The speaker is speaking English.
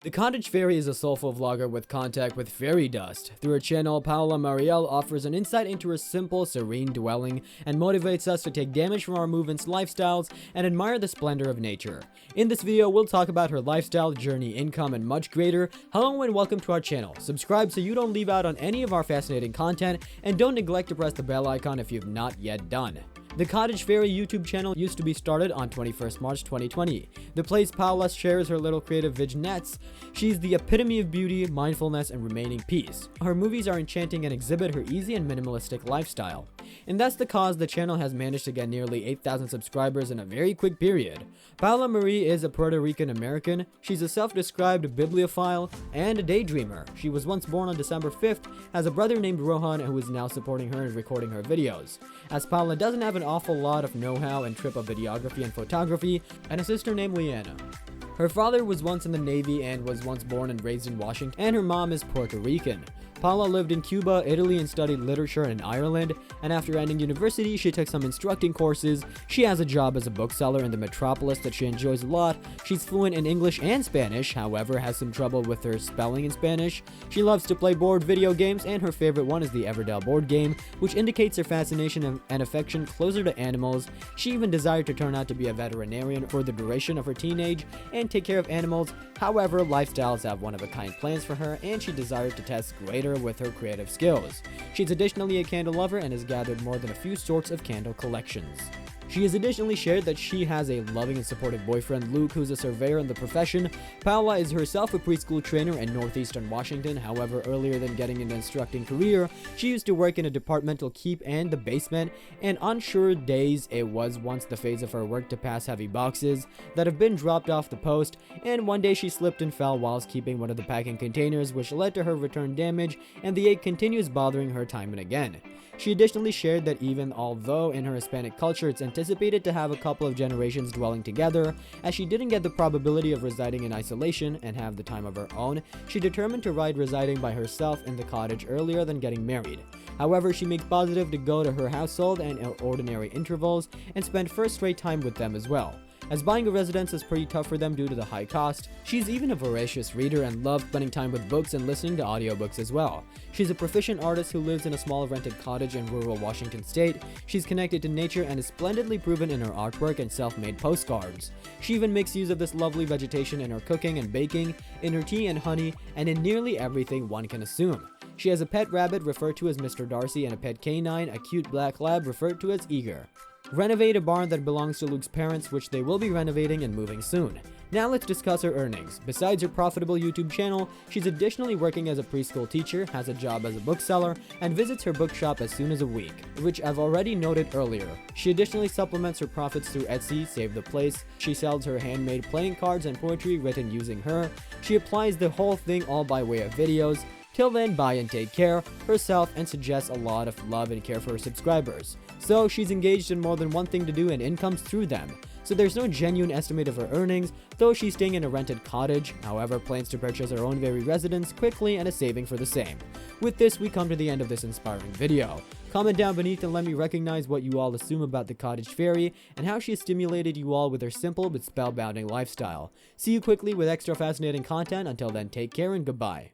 The Cottage Fairy is a soulful vlogger with contact with fairy dust. Through her channel, Paola Mariel offers an insight into her simple, serene dwelling and motivates us to take damage from our movements, lifestyles, and admire the splendor of nature. In this video, we'll talk about her lifestyle, journey, income, and much greater. Hello and welcome to our channel. Subscribe so you don't leave out on any of our fascinating content, and don't neglect to press the bell icon if you've not yet done. The Cottage Fairy YouTube channel used to be started on 21st March 2020. The place Paola shares her little creative vignettes. She's the epitome of beauty, mindfulness, and remaining peace. Her movies are enchanting and exhibit her easy and minimalistic lifestyle. And that's the cause the channel has managed to get nearly 8,000 subscribers in a very quick period. Paola Mariel is a Puerto Rican American. She's a self-described bibliophile and a daydreamer. She was once born on December 5th, has a brother named Rohan who is now supporting her and recording her videos. As Paola doesn't have an awful lot of know-how and trip of videography and photography, and a sister named Leanna. Her father was once in the Navy and was once born and raised in Washington, and her mom is Puerto Rican. Paola lived in Cuba, Italy, and studied literature in Ireland, and after ending university, she took some instructing courses. She has a job as a bookseller in the metropolis that she enjoys a lot. She's fluent in English and Spanish, however, has some trouble with her spelling in Spanish. She loves to play board video games, and her favorite one is the Everdell board game, which indicates her fascination and affection closer to animals. She even desired to turn out to be a veterinarian for the duration of her teenage and take care of animals. However, lifestyles have one-of-a-kind plans for her, and she desired to test greater with her creative skills. She's additionally a candle lover and has gathered more than a few sorts of candle collections. She has additionally shared that she has a loving and supportive boyfriend, Luke, who's a surveyor in the profession. Paola is herself a preschool trainer in northeastern Washington. However, earlier than getting an instructing career, she used to work in a departmental keep and the basement, and on sure days it was once the phase of her work to pass heavy boxes that have been dropped off the post, and one day she slipped and fell whilst keeping one of the packing containers, which led to her return damage, and the ache continues bothering her time and again. She additionally shared that even although in her Hispanic culture it's anticipated to have a couple of generations dwelling together, as she didn't get the probability of residing in isolation and have the time of her own, she determined to ride residing by herself in the cottage earlier than getting married. However, she makes positive to go to her household and at ordinary intervals and spend first-rate time with them as well, as buying a residence is pretty tough for them due to the high cost. She's even a voracious reader and loves spending time with books and listening to audiobooks as well. She's a proficient artist who lives in a small rented cottage in rural Washington state. She's connected to nature and is splendidly proven in her artwork and self-made postcards. She even makes use of this lovely vegetation in her cooking and baking, in her tea and honey, and in nearly everything one can assume. She has a pet rabbit referred to as Mr. Darcy and a pet canine, a cute black lab referred to as Eager. Renovate a barn that belongs to Luke's parents, which they will be renovating and moving soon. Now let's discuss her earnings. Besides her profitable YouTube channel, she's additionally working as a preschool teacher, has a job as a bookseller, and visits her bookshop as soon as a week, which I've already noted earlier. She additionally supplements her profits through Etsy, Save the Place. She sells her handmade playing cards and poetry written using her. She applies the whole thing all by way of videos. Till then, buy and take care herself and suggests a lot of love and care for her subscribers. So she's engaged in more than one thing to do and incomes through them. So there's no genuine estimate of her earnings, though she's staying in a rented cottage, however plans to purchase her own very residence quickly and is saving for the same. With this, we come to the end of this inspiring video. Comment down beneath and let me recognize what you all assume about the Cottage Fairy and how she has stimulated you all with her simple but spellbinding lifestyle. See you quickly with extra fascinating content. Until then, take care and goodbye.